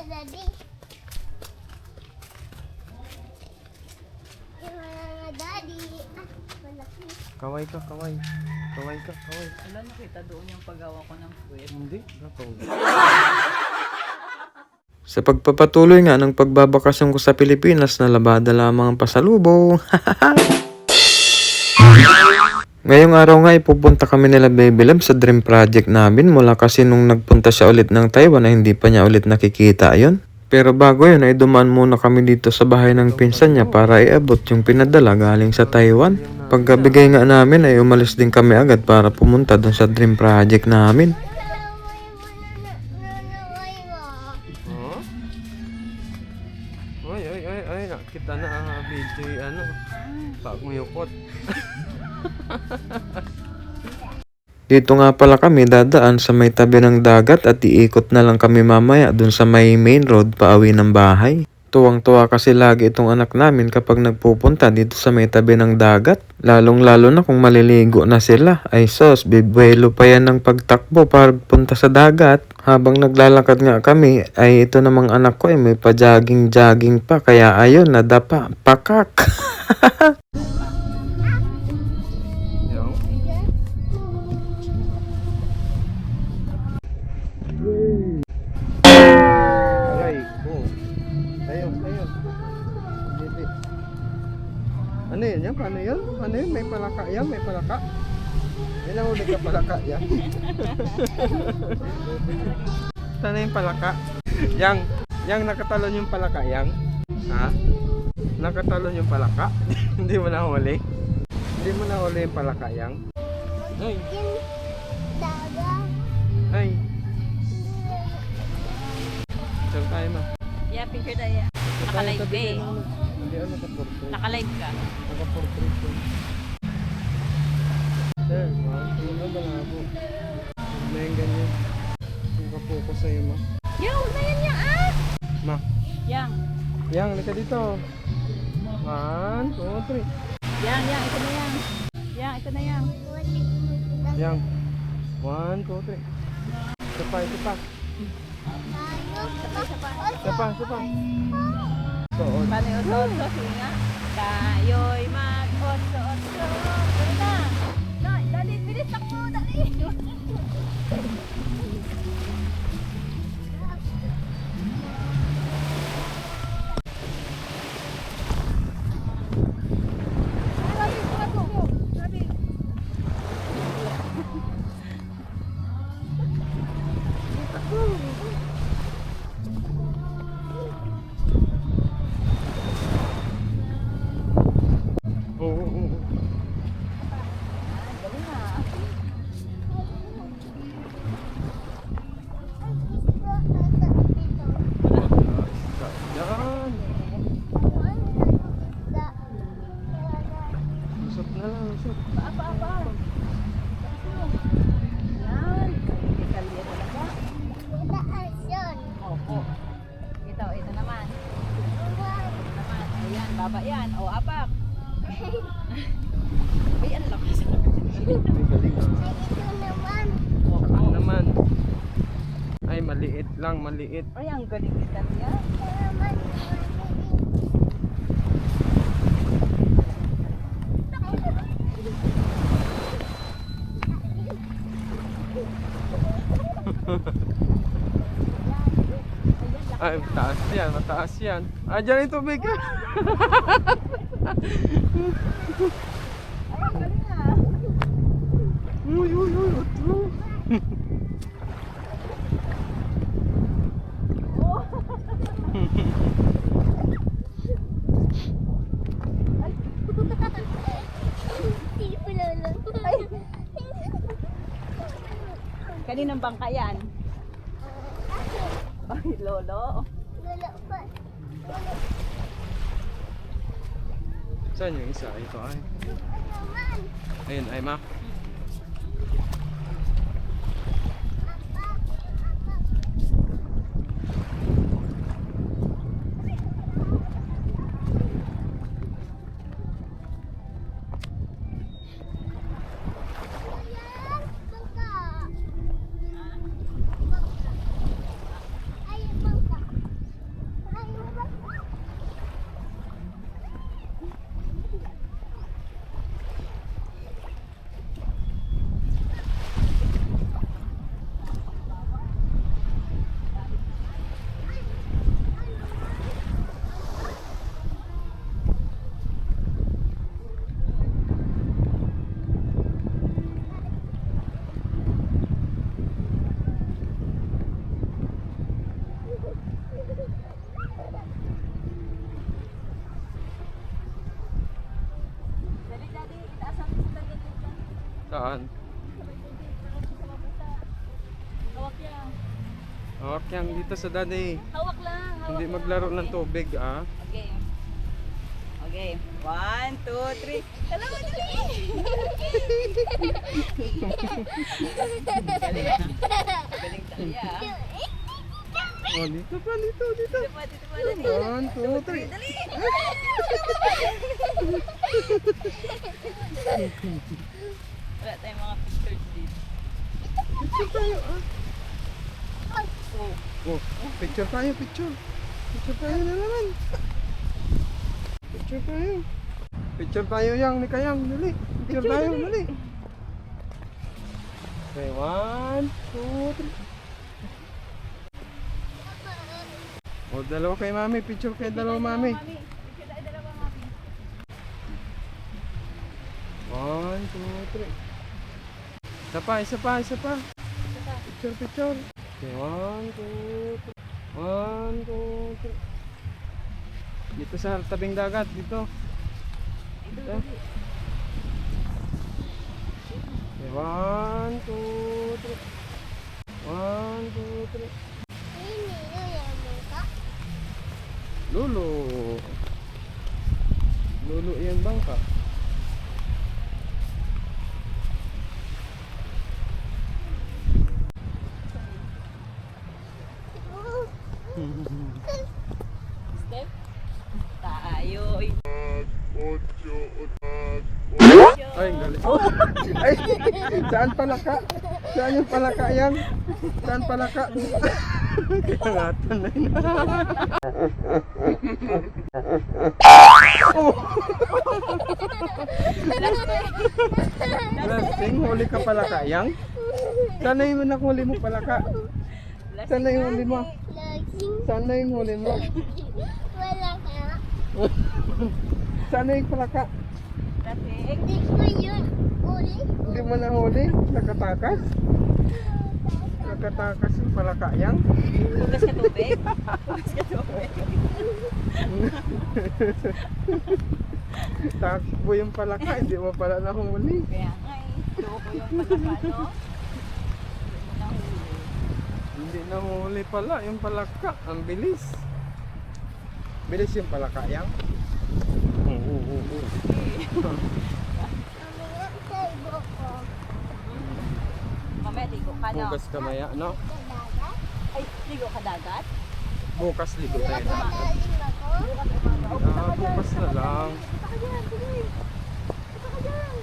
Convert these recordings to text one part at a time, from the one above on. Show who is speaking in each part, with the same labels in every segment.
Speaker 1: Daddy. Daddy. Malaki.
Speaker 2: Kaway ka, kaway. Kaway ka, kaway.
Speaker 3: Wala, nakita doon yung paggawa ko ng puwet.
Speaker 2: Hindi, gataw. Sa pagpapatuloy nga ng pagbabakasyon ko sa Pilipinas na labada lamang ang pasalubong. Ngayong araw nga ipupunta kami nila Baby Love sa dream project namin mula kasi nung nagpunta siya ulit ng Taiwan ay hindi pa niya ulit nakikita yon. Pero bago yun ay dumaan muna kami dito sa bahay ng pinsan niya para iabot yung pinadala galing sa Taiwan. Pagkabigay nga namin ay umalis din kami agad para pumunta dun sa dream project namin. Ay, nakita na ang video pagmuyukot. Dito nga pala kami dadaan sa may tabi ng dagat at iikot na lang kami mamaya dun sa may main road pauwi ng bahay. Tuwang-tuwa kasi lagi itong anak namin kapag nagpupunta dito sa may tabi ng dagat. Lalong-lalo na kung maliligo na sila. Ay sos, bibwelo pa yan ng pagtakbo para punta sa dagat. Habang naglalakad nga kami, ay ito namang anak ko ay may pa-jogging-jogging pa. Kaya ayun, nadapa, pakak. Ano yun? Paano yun? Ano yun? May palaka yan? May palaka? May nahuli ka palaka yan? Sana yung palaka? Yang nakatalon yung palaka yang? Ha? Nakatalon yung palaka? Hindi mo nahuli? Hindi mo nahuli yung palaka yang? Ay! Ay! Saan tayo ma?
Speaker 3: Yeah, picture tayo. Nakalive ka eh.
Speaker 2: Hindi ako naka-portrait.
Speaker 3: Nakalive ka.
Speaker 2: Naka-portrait ko. Sir, hindi na malabo. Huwag na yung ganyan. Naka-focus sa'yo, ma.
Speaker 3: Yang, huwag na yan yang ah!
Speaker 2: Ma.
Speaker 3: Yang.
Speaker 2: Yang, halika dito. 1, 2, 3.
Speaker 3: Yang, ito na yang. Yang, ito na yang.
Speaker 2: Yang. 1, 2, 3. Isa pa, isa pa. Isa pa, isa pa. Soon.
Speaker 3: Paano yung oso-oso? Sige nga. Tayo'y mag-oso-oso. Ano na? Dali, bilis ako. Dali.
Speaker 2: Yan. Usap na lang, usap.
Speaker 3: Apa. Yan. Ikalya talaga. Opo. Ito naman. Ayan, baba yan. O, apak. Ay, ang lakas.
Speaker 2: May galing Ano naman? Ay, maliit lang, maliit.
Speaker 3: Ay, ang galing kita niya.
Speaker 2: Ay, mataas yan, mataas yan. Ah, dyan yung tubig.
Speaker 3: Ay, ang galing ah.
Speaker 2: Uy, utlo.
Speaker 3: Kaninang bangka yan? Ay, lolo.
Speaker 2: Saan yung isa? Ito ay. Ayun, ay ma. Saan?
Speaker 3: Hawak yan.
Speaker 2: Hawak yan dito sa daddy.
Speaker 3: Hawak lang. Hawak
Speaker 2: Hindi
Speaker 3: lang.
Speaker 2: maglaro ng tubig ah.
Speaker 3: Okay. Okay. 1, 2, 3. Dalawa, dali! Galing ah. Galing tayo ah.
Speaker 2: Oh, dito pa, dito.
Speaker 3: Dito pa, dali.
Speaker 2: 1, 2, 3.
Speaker 3: Dali! Wala tayong mga pictures dito.
Speaker 2: Picture tayo ah.
Speaker 3: Oh.
Speaker 2: Oh, picture tayo, picture. Picture tayo na naman. Picture tayo. Picture tayo yang ni Kayang, dali. Picture tayo, dali. Okay, 1, 2, 3. Oh, dalawa kay mami. Picture kay dalawa mami.
Speaker 3: Picture tayo dalawa, mami.
Speaker 2: 1, 2, 3. Isa pa. Picture. Okay, 1, 2, 3. 1, 2, 3. Dito sa tabing dagat, dito.
Speaker 3: Ito,
Speaker 2: Eh. Okay, 1, 2, 3. 1, 2, 3. Lulu. Lulu yan bangka.
Speaker 3: Step. Tayo'y.
Speaker 2: Ay, galing. Ay, saan palaka? Saan yung palaka yan? Saan palaka? Kangatan na yun. Lasting, huli ka palaka yang? Sana yung nakhuli mo palaka? Sana yung huli mo? Sana yung huli mo?
Speaker 1: Wala ka.
Speaker 2: Sana yung palaka?
Speaker 3: Lasing.
Speaker 1: Hindi ko yun. Uli.
Speaker 2: Hindi mo nahuli? Nakatakas? Nakatakas yung palaka yang?
Speaker 3: Hugas ka tubig. Hugas ka tubig.
Speaker 2: Takbo yung palaka, hindi mo pala nahuli.
Speaker 3: Kaya nga eh. Loko yung palaka, no?
Speaker 2: Hindi nahuli pala yung palaka. Ang bilis. Bilis yung palaka yang? Oo.
Speaker 1: Mamaya sa ibo ko.
Speaker 3: Mamaya, ligo ka, no?
Speaker 2: Bukas kamaya, no?
Speaker 1: Dagat.
Speaker 3: Ay, ligo ka dagat?
Speaker 2: Bukas ligo tayo na.
Speaker 1: Madaling ako.
Speaker 2: Bukas na lang.
Speaker 3: Punta ka dyan, tuloy. Punta ka dyan.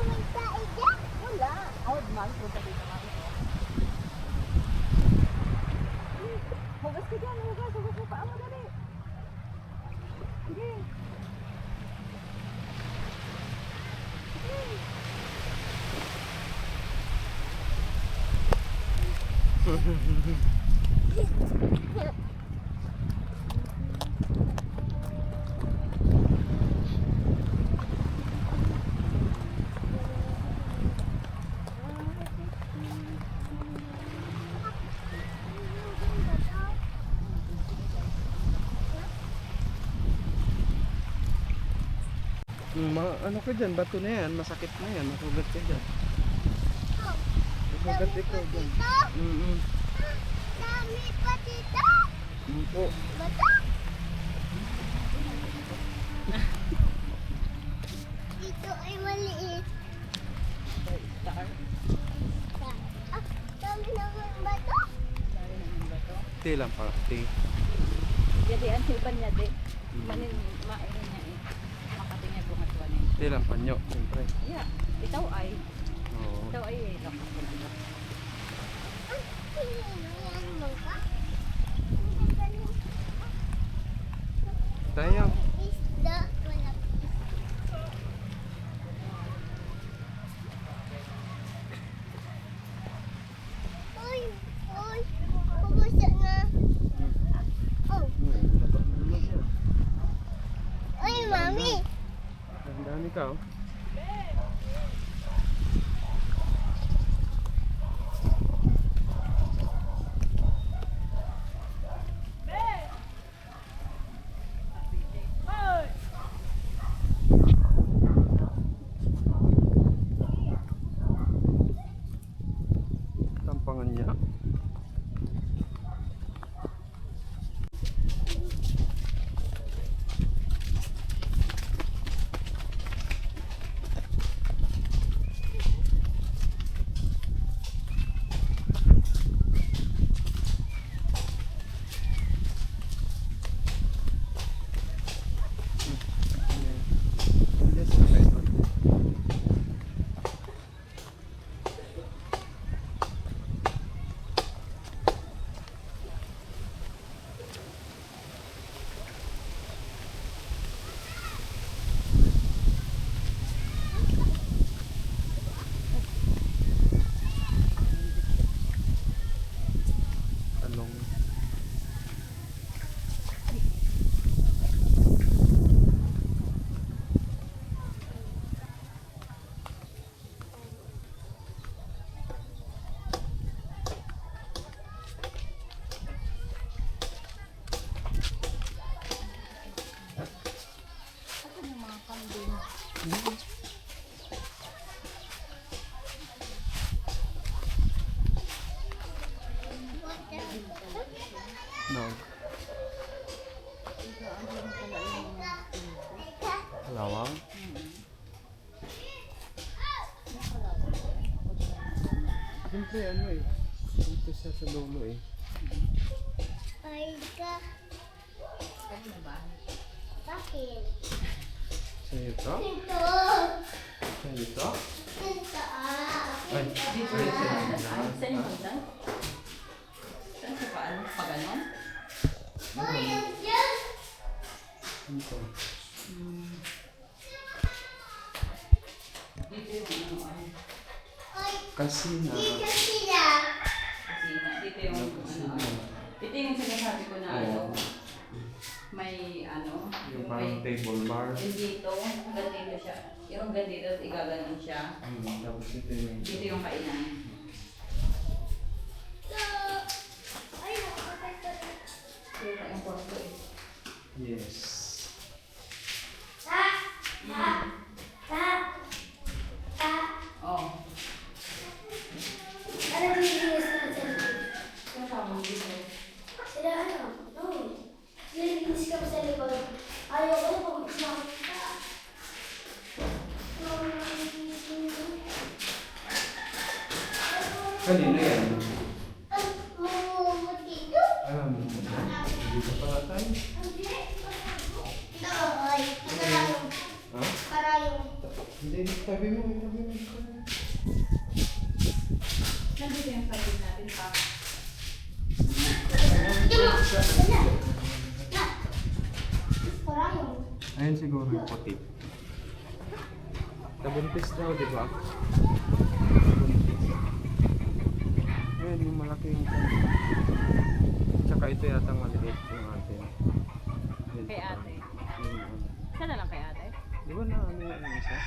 Speaker 1: May tae dyan.
Speaker 3: Wala. Awad, man. Punta dito kami. Hugas ka dyan, hugas. Hugas mo paa mo, dali. Sige.
Speaker 2: Ano ka dyan? Bato na yan. Masakit na yan. Masugat ka dyan. Masugat ikaw dyan.
Speaker 1: Dito. Dami pa dito.
Speaker 2: Po.
Speaker 1: Bato. Dito ay maliit.
Speaker 3: Star.
Speaker 1: Dami naman bato.
Speaker 2: Ti lang pa. Ti.
Speaker 3: Jadi, ang siban niya, di. Mainin niya eh. Makating niya bungat ko niya.
Speaker 2: Ti lang panyo. Siyempre.
Speaker 3: Yeah. Itaw ay.
Speaker 2: Oo.
Speaker 3: Itaw ay eh. Lakas ko dito.
Speaker 1: Yan mo ka.
Speaker 2: Tayo.
Speaker 1: Isda. Wala. Uy. Pupusa na. Oh. Uy, mami.
Speaker 2: Ang dami ka oh. No. Lawang? Siyempre ano eh. Dito siya sa dulo eh.
Speaker 1: Ay ka. Bakit?
Speaker 2: Sa'yo to?
Speaker 1: Ito.
Speaker 2: Sa'yo to?
Speaker 1: Ito.
Speaker 2: Ay,
Speaker 3: Saan yung hagdan? Saan sa paan? Pag ganon?
Speaker 1: Uy, ang dyan.
Speaker 2: Ito.
Speaker 1: Ay,
Speaker 2: Kasi na.
Speaker 1: dito sila.
Speaker 3: Kusina. Dito yung ito yung sinasabi ko na ano. May ano.
Speaker 2: Yung parang
Speaker 3: may
Speaker 2: table bar.
Speaker 3: yung dito. Hanggang dito siya. Yung hanggang dito. Igaganon siya.
Speaker 2: Tapos ito yung
Speaker 3: Dito yung kainan.
Speaker 1: Ay, nakapatay ko.
Speaker 3: Dito yung kwarto eh.
Speaker 2: yes.
Speaker 3: Oh.
Speaker 1: Ano bibigyan sa natin?
Speaker 3: Yung tawag dito.
Speaker 1: Sila ano? No. Nilinis ka pa sa likod. Ayaw ko na pag-usap.
Speaker 2: Kanina yan.
Speaker 1: Ang dito?
Speaker 2: Alam mo na. Dito pala tayo.
Speaker 1: Ito, ay. Karayong.
Speaker 2: Ha?
Speaker 1: Karayong.
Speaker 2: Hindi, tabi mo.
Speaker 3: Nandito yung paligid natin pa.
Speaker 1: Karayong.
Speaker 2: Ayun siguro yung puti. Nabuntis daw, di ba? Ayun, yung malaki yung tsaka ito yata maliit yung atin. Ayun,
Speaker 3: Kay
Speaker 2: pa.
Speaker 3: ate.
Speaker 2: Yung ano.
Speaker 3: Saan na lang kay ate?
Speaker 2: Di ba na ano yung isa?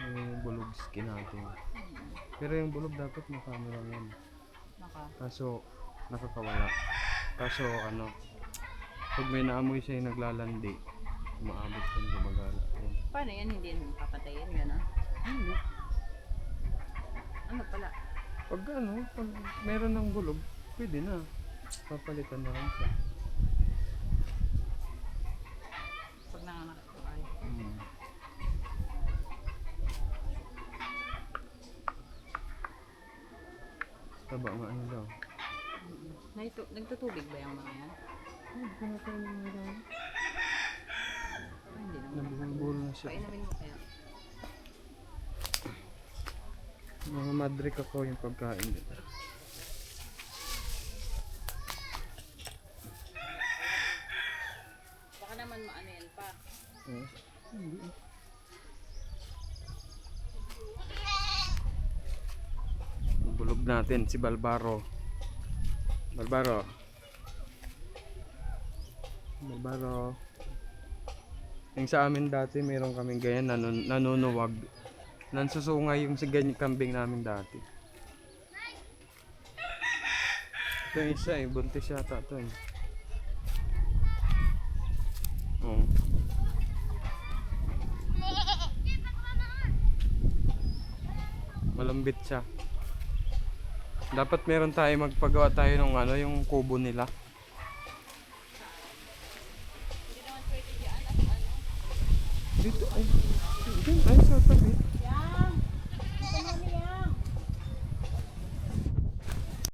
Speaker 2: Yung bulog skin natin. Pero yung bulog dapat makano lang yan.
Speaker 3: Naka.
Speaker 2: Kaso nakakawala. Kaso ano, pag may naamoy siya yung naglalandi, umaabot siya ng gumagala. Ayun.
Speaker 3: Paano yan? Hindi yan papatayin. Gano'n?
Speaker 2: Hindi.
Speaker 3: Ano pala?
Speaker 2: Pag ano, pag meron ng bulog, pwede na. Papalitan na lang siya.
Speaker 3: Pag nanganak ko ay.
Speaker 2: Taba nga ano daw.
Speaker 3: Nagtutubig ba yung mga yan?
Speaker 2: Pinatayin mo na daw.
Speaker 3: Ay, hindi naman.
Speaker 2: Nabuhol na siya.
Speaker 3: Painamin mo kaya.
Speaker 2: Mga madrik ako yung pagkain dito.
Speaker 3: Baka naman maano yan pa.
Speaker 2: Hindi. Bulog natin si Balbaro. Balbaro. Balbaro. Yung sa amin dati meron kaming ganyan nanunuwag. Nansusungay yung ganyan kambing namin dati. Ito yung isa eh, buntis yata ito eh. Oo. Malambit siya. Dapat meron tayo magpagawa tayo ng ano, yung kubo nila. Dito ay. Dito ay sa tabi.